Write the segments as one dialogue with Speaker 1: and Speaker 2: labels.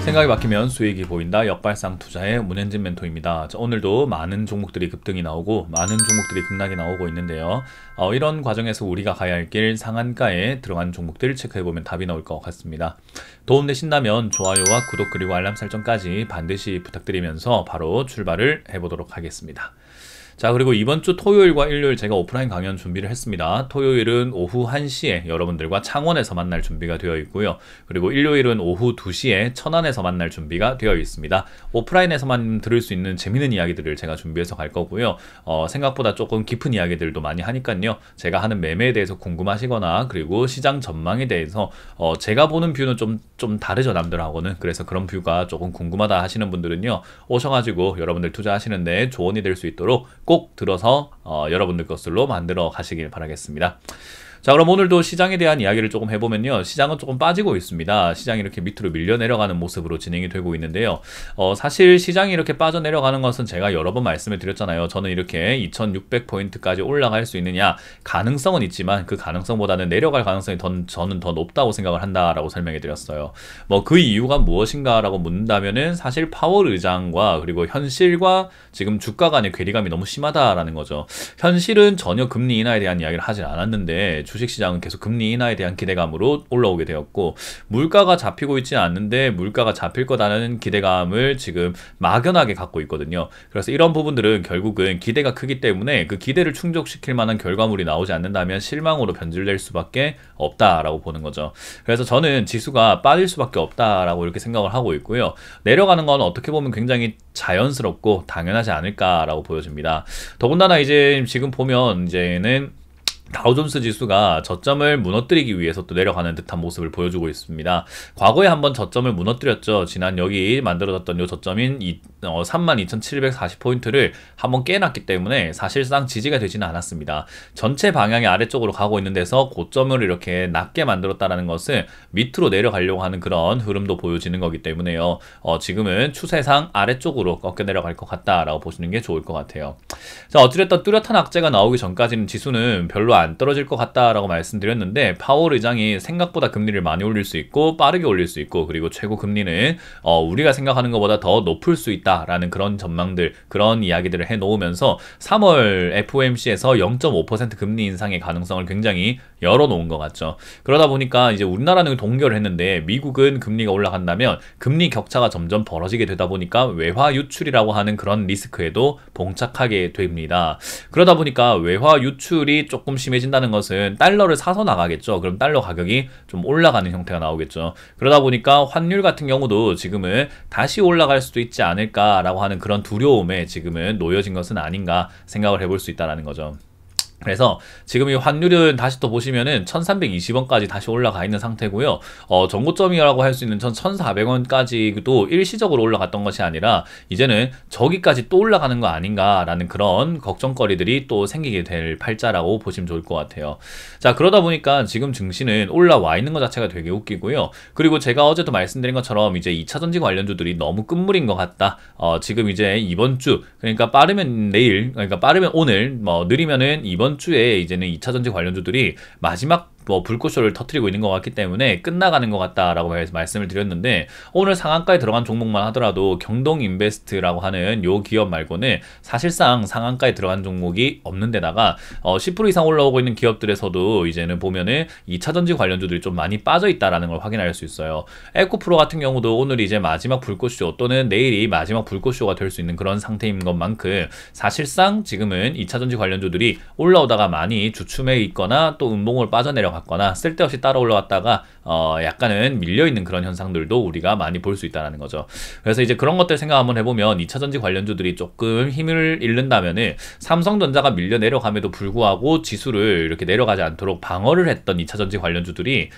Speaker 1: 생각이 막히면 수익이 보인다. 역발상 투자의 문현진 멘토입니다. 오늘도 많은 종목들이 급등이 나오고 많은 종목들이 급락이 나오고 있는데요. 이런 과정에서 우리가 가야 할 길 상한가에 들어간 종목들 체크해보면 답이 나올 것 같습니다. 도움되신다면 좋아요와 구독 그리고 알람 설정까지 반드시 부탁드리면서 바로 출발을 해보도록 하겠습니다. 자, 그리고 이번 주 토요일과 일요일 제가 오프라인 강연 준비를 했습니다. 토요일은 오후 1시에 여러분들과 창원에서 만날 준비가 되어 있고요. 그리고 일요일은 오후 2시에 천안에서 만날 준비가 되어 있습니다. 오프라인에서만 들을 수 있는 재밌는 이야기들을 제가 준비해서 갈 거고요. 생각보다 조금 깊은 이야기들도 많이 하니까요. 제가 하는 매매에 대해서 궁금하시거나 그리고 시장 전망에 대해서 제가 보는 뷰는 좀 다르죠, 남들하고는. 그래서 그런 뷰가 조금 궁금하다 하시는 분들은요, 오셔가지고 여러분들 투자하시는데 조언이 될 수 있도록 꼭 들어서 여러분들 것으로 만들어 가시길 바라겠습니다. 자, 그럼 오늘도 시장에 대한 이야기를 조금 해보면요. 시장은 조금 빠지고 있습니다. 시장이 이렇게 밑으로 밀려 내려가는 모습으로 진행이 되고 있는데요. 사실 시장이 이렇게 빠져 내려가는 것은 제가 여러 번 말씀을 드렸잖아요. 저는 이렇게 2600포인트까지 올라갈 수 있느냐, 가능성은 있지만 그 가능성보다는 내려갈 가능성이 저는 더 높다고 생각을 한다라고 설명해 드렸어요. 그 이유가 무엇인가라고 묻는다면은 사실 파월 의장과 그리고 현실과 지금 주가 간의 괴리감이 너무 심하다라는 거죠. 현실은 전혀 금리 인하에 대한 이야기를 하진 않았는데 주식시장은 계속 금리 인하에 대한 기대감으로 올라오게 되었고, 물가가 잡히고 있지는 않는데 물가가 잡힐 거라는 기대감을 지금 막연하게 갖고 있거든요. 그래서 이런 부분들은 결국은 기대가 크기 때문에 그 기대를 충족시킬 만한 결과물이 나오지 않는다면 실망으로 변질될 수밖에 없다라고 보는 거죠. 그래서 저는 지수가 빠질 수밖에 없다라고 이렇게 생각을 하고 있고요. 내려가는 건 어떻게 보면 굉장히 자연스럽고 당연하지 않을까라고 보여집니다. 더군다나 이제 지금 보면 이제는 다우존스 지수가 저점을 무너뜨리기 위해서 또 내려가는 듯한 모습을 보여주고 있습니다. 과거에 한번 저점을 무너뜨렸죠. 지난 여기 만들어졌던 요 저점인 32,740포인트를 한번 깨놨기 때문에 사실상 지지가 되지는 않았습니다. 전체 방향이 아래쪽으로 가고 있는 데서 고점을 이렇게 낮게 만들었다는 것은 밑으로 내려가려고 하는 그런 흐름도 보여지는 거기 때문에요. 지금은 추세상 아래쪽으로 꺾여 내려갈 것 같다라고 보시는 게 좋을 것 같아요. 자, 어찌됐든 뚜렷한 악재가 나오기 전까지는 지수는 별로 안 떨어질 것 같다라고 말씀드렸는데, 파월 의장이 생각보다 금리를 많이 올릴 수 있고 빠르게 올릴 수 있고, 그리고 최고 금리는 우리가 생각하는 것보다 더 높을 수 있다라는 그런 전망들, 그런 이야기들을 해놓으면서 3월 FOMC에서 0.5% 금리 인상의 가능성을 굉장히 열어놓은 것 같죠. 그러다 보니까 이제 우리나라는 동결을 했는데 미국은 금리가 올라간다면 금리 격차가 점점 벌어지게 되다 보니까 외화 유출이라고 하는 그런 리스크에도 봉착하게 됩니다. 그러다 보니까 외화 유출이 조금 심해진다는 것은 달러를 사서 나가겠죠. 그럼 달러 가격이 좀 올라가는 형태가 나오겠죠. 그러다 보니까 환율 같은 경우도 지금은 다시 올라갈 수도 있지 않을까라고 하는 그런 두려움에 지금은 놓여진 것은 아닌가 생각을 해볼 수 있다는 거죠. 그래서 지금 이 환율은 다시 또 보시면은 1320원까지 다시 올라가 있는 상태고요. 전고점이라고 할 수 있는 1400원까지도 일시적으로 올라갔던 것이 아니라 이제는 저기까지 또 올라가는 거 아닌가라는 그런 걱정거리들이 또 생기게 될 팔자라고 보시면 좋을 것 같아요. 자, 그러다 보니까 지금 증시는 올라와 있는 것 자체가 되게 웃기고요. 그리고 제가 어제도 말씀드린 것처럼 이제 2차전지 관련주들이 너무 끝물인 것 같다. 지금 이제 이번 주, 그러니까 빠르면 내일, 그러니까 빠르면 오늘, 느리면은 이번 주에 이제는 2차전지 관련주들이 마지막 불꽃쇼를 터뜨리고 있는 것 같기 때문에 끝나가는 것 같다라고 말씀을 드렸는데, 오늘 상한가에 들어간 종목만 하더라도 경동인베스트라고 하는 요 기업 말고는 사실상 상한가에 들어간 종목이 없는 데다가 10% 이상 올라오고 있는 기업들에서도 이제는 보면은 2차전지 관련주들이 좀 많이 빠져 있다라는 걸 확인할 수 있어요. 에코프로 같은 경우도 오늘이 이제 마지막 불꽃쇼 또는 내일이 마지막 불꽃쇼가 될 수 있는 그런 상태인 것만큼 사실상 지금은 2차전지 관련주들이 올라오다가 많이 주춤해 있거나 또 음봉을 빠져내려 갔거나 쓸데없이 따라 올라왔다가 약간은 밀려있는 그런 현상들도 우리가 많이 볼 수 있다는 거죠. 그래서 이제 그런 것들 생각 한번 해보면 2차전지 관련주들이 조금 힘을 잃는다면은 삼성전자가 밀려 내려감에도 불구하고 지수를 이렇게 내려가지 않도록 방어를 했던 2차전지 관련주들이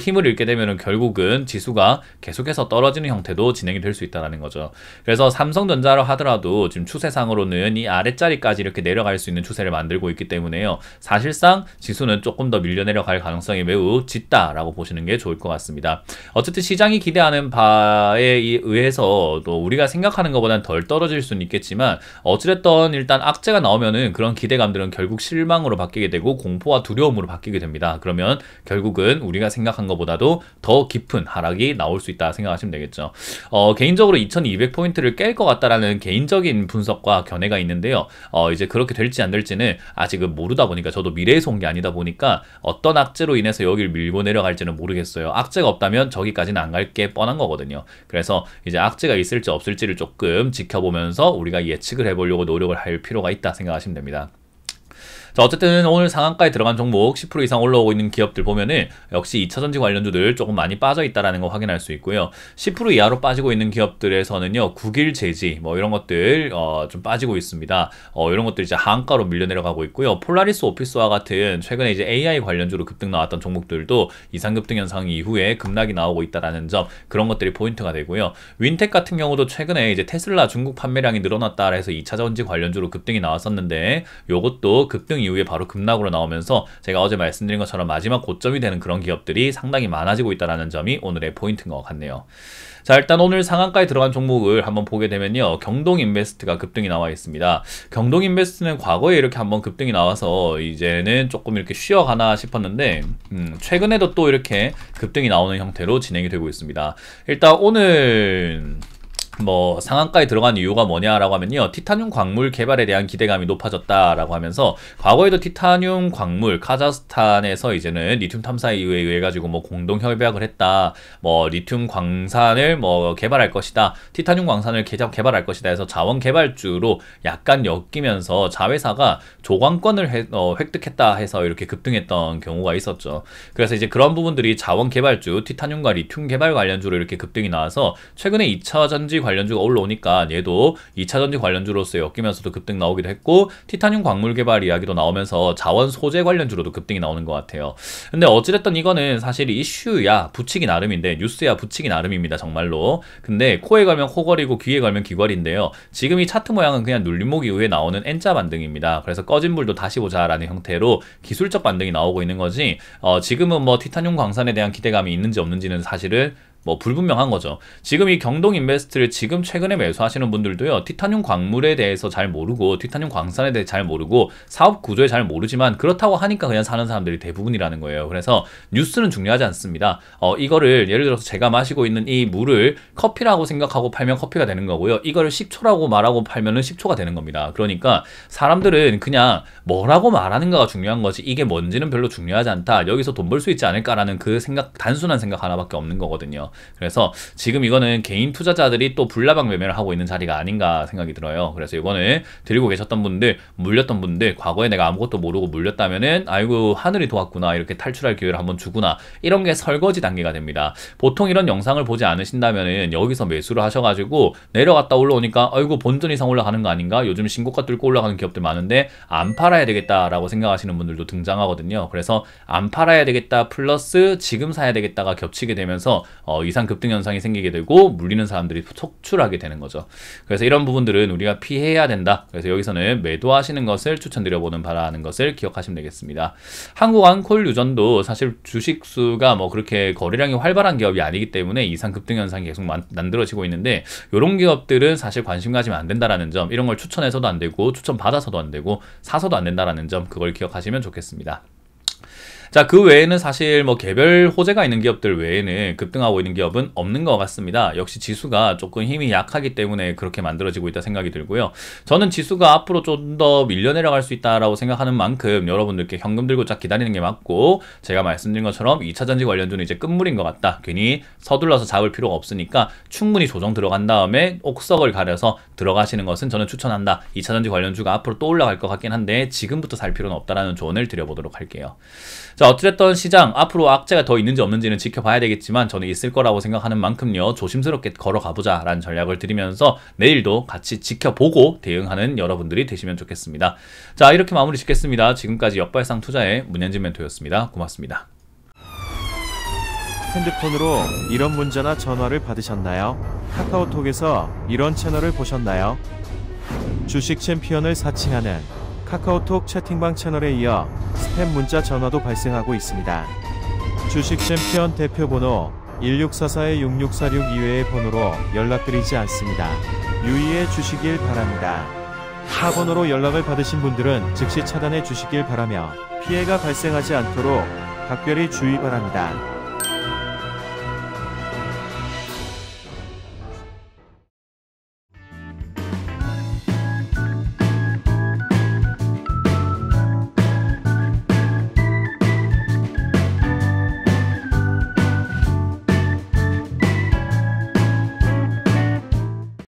Speaker 1: 힘을 잃게 되면은 결국은 지수가 계속해서 떨어지는 형태도 진행이 될 수 있다는 거죠. 그래서 삼성전자로 하더라도 지금 추세상으로는 이 아랫자리까지 이렇게 내려갈 수 있는 추세를 만들고 있기 때문에요. 사실상 지수는 조금 더 밀려 내려갈 갈 가능성이 매우 짙다라고 보시는 게 좋을 것 같습니다. 어쨌든 시장이 기대하는 바에 의해서 또 우리가 생각하는 것보다는 덜 떨어질 수는 있겠지만 어찌됐든 일단 악재가 나오면은 그런 기대감들은 결국 실망으로 바뀌게 되고 공포와 두려움으로 바뀌게 됩니다. 그러면 결국은 우리가 생각한 것보다도 더 깊은 하락이 나올 수 있다 생각하시면 되겠죠. 개인적으로 2200포인트를 깰 것 같다라는 개인적인 분석과 견해가 있는데요. 이제 그렇게 될지 안 될지는 아직은 모르다 보니까 저도 미래에서 온 게 아니다 보니까 어떤 악재로 인해서 여기를 밀고 내려갈지는 모르겠어요. 악재가 없다면 저기까지는 안 갈 게 뻔한 거거든요. 그래서 이제 악재가 있을지 없을지를 조금 지켜보면서 우리가 예측을 해보려고 노력을 할 필요가 있다 생각하시면 됩니다. 자, 어쨌든 오늘 상한가에 들어간 종목 10% 이상 올라오고 있는 기업들 보면은 역시 2차전지 관련주들 조금 많이 빠져 있다라는 거 확인할 수 있고요. 10% 이하로 빠지고 있는 기업들에서는요, 국일제지 뭐 이런 것들 좀 빠지고 있습니다. 이런 것들 이제 하한가로 밀려 내려가고 있고요. 폴라리스 오피스와 같은 최근에 이제 AI 관련주로 급등 나왔던 종목들도 이상급등 현상 이후에 급락이 나오고 있다라는 점, 그런 것들이 포인트가 되고요. 윈텍 같은 경우도 최근에 이제 테슬라 중국 판매량이 늘어났다 해서 2차전지 관련주로 급등이 나왔었는데 요것도 급등 이후에 바로 급락으로 나오면서 제가 어제 말씀드린 것처럼 마지막 고점이 되는 그런 기업들이 상당히 많아지고 있다는 점이 오늘의 포인트인 것 같네요. 자, 일단 오늘 상한가에 들어간 종목을 한번 보게 되면요, 경동인베스트가 급등이 나와 있습니다. 경동인베스트는 과거에 이렇게 한번 급등이 나와서 이제는 조금 이렇게 쉬어가나 싶었는데 최근에도 또 이렇게 급등이 나오는 형태로 진행이 되고 있습니다. 일단 오늘 뭐 상한가에 들어간 이유가 뭐냐라고 하면요, 티타늄 광물 개발에 대한 기대감이 높아졌다라고 하면서 과거에도 티타늄 광물 카자흐스탄에서 이제는 리튬 탐사 이후에 의해 가지고 뭐 공동 협약을 했다, 뭐 리튬 광산을 뭐 개발할 것이다, 티타늄 광산을 개발할 것이다 해서 자원 개발주로 약간 엮이면서 자회사가 조광권을 획득했다 해서 이렇게 급등했던 경우가 있었죠. 그래서 이제 그런 부분들이 자원 개발주, 티타늄과 리튬 개발 관련주로 이렇게 급등이 나와서 최근에 2차전지 관련주가 올라오니까 얘도 2차전지 관련주로서 엮이면서도 급등 나오기도 했고, 티타늄 광물 개발 이야기도 나오면서 자원 소재 관련주로도 급등이 나오는 것 같아요. 근데 어찌됐든 이거는 사실 이슈야 붙이기 나름인데, 뉴스야 붙이기 나름입니다, 정말로. 근데 코에 걸면 코걸이고 귀에 걸면 귀걸인데요, 지금 이 차트 모양은 그냥 눌림목 이후에 나오는 N자 반등입니다. 그래서 꺼진 불도 다시 보자라는 형태로 기술적 반등이 나오고 있는 거지, 지금은 뭐 티타늄 광산에 대한 기대감이 있는지 없는지는 사실은 뭐 불분명한 거죠. 지금 이 경동인베스트를 지금 최근에 매수하시는 분들도요, 티타늄 광물에 대해서 잘 모르고 티타늄 광산에 대해 잘 모르고 사업 구조에 잘 모르지만 그렇다고 하니까 그냥 사는 사람들이 대부분이라는 거예요. 그래서 뉴스는 중요하지 않습니다. 이거를 예를 들어서 제가 마시고 있는 이 물을 커피라고 생각하고 팔면 커피가 되는 거고요, 이거를 식초라고 말하고 팔면은 식초가 되는 겁니다. 그러니까 사람들은 그냥 뭐라고 말하는가가 중요한 거지 이게 뭔지는 별로 중요하지 않다, 여기서 돈 벌 수 있지 않을까라는 그 생각, 단순한 생각 하나밖에 없는 거거든요. 그래서 지금 이거는 개인 투자자들이 또 불나방 매매를 하고 있는 자리가 아닌가 생각이 들어요. 그래서 이거는 들고 계셨던 분들, 물렸던 분들, 과거에 내가 아무것도 모르고 물렸다면은 아이고 하늘이 도왔구나, 이렇게 탈출할 기회를 한번 주구나, 이런 게 설거지 단계가 됩니다. 보통 이런 영상을 보지 않으신다면은 여기서 매수를 하셔가지고 내려갔다 올라오니까 아이고 본전 이상 올라가는 거 아닌가, 요즘 신고가 뚫고 올라가는 기업들 많은데 안 팔아야 되겠다라고 생각하시는 분들도 등장하거든요. 그래서 안 팔아야 되겠다 플러스 지금 사야 되겠다가 겹치게 되면서 이상 급등 현상이 생기게 되고 물리는 사람들이 속출하게 되는 거죠. 그래서 이런 부분들은 우리가 피해야 된다. 그래서 여기서는 매도하시는 것을 추천드려보는 바라는 것을 기억하시면 되겠습니다. 한국안콜유전도 사실 주식수가 뭐 그렇게 거래량이 활발한 기업이 아니기 때문에 이상 급등 현상이 계속 만들어지고 있는데, 이런 기업들은 사실 관심 가지면 안 된다라는 점, 이런 걸 추천해서도 안 되고 추천 받아서도 안 되고 사서도 안 된다라는 점, 그걸 기억하시면 좋겠습니다. 자, 그 외에는 사실 뭐 개별 호재가 있는 기업들 외에는 급등하고 있는 기업은 없는 것 같습니다. 역시 지수가 조금 힘이 약하기 때문에 그렇게 만들어지고 있다 생각이 들고요. 저는 지수가 앞으로 좀 더 밀려 내려갈 수 있다라고 생각하는 만큼 여러분들께 현금 들고 쫙 기다리는 게 맞고, 제가 말씀드린 것처럼 2차전지 관련주는 이제 끝물인 것 같다, 괜히 서둘러서 잡을 필요가 없으니까 충분히 조정 들어간 다음에 옥석을 가려서 들어가시는 것은 저는 추천한다. 2차전지 관련주가 앞으로 또 올라갈 것 같긴 한데 지금부터 살 필요는 없다라는 조언을 드려보도록 할게요. 자, 어찌됐든 시장 앞으로 악재가 더 있는지 없는지는 지켜봐야 되겠지만 저는 있을 거라고 생각하는 만큼요, 조심스럽게 걸어가보자 라는 전략을 드리면서 내일도 같이 지켜보고 대응하는 여러분들이 되시면 좋겠습니다. 자, 이렇게 마무리 짓겠습니다. 지금까지 역발상 투자의 문현진 멘토였습니다. 고맙습니다.
Speaker 2: 핸드폰으로 이런 문자나 전화를 받으셨나요? 카카오톡에서 이런 채널을 보셨나요? 주식 챔피언을 사칭하는 카카오톡 채팅방 채널에 이어 스팸 문자 전화도 발생하고 있습니다. 주식 챔피언 대표번호 1644-6646 이외의 번호로 연락드리지 않습니다. 유의해 주시길 바랍니다. 타 번호로 연락을 받으신 분들은 즉시 차단해 주시길 바라며 피해가 발생하지 않도록 각별히 주의 바랍니다.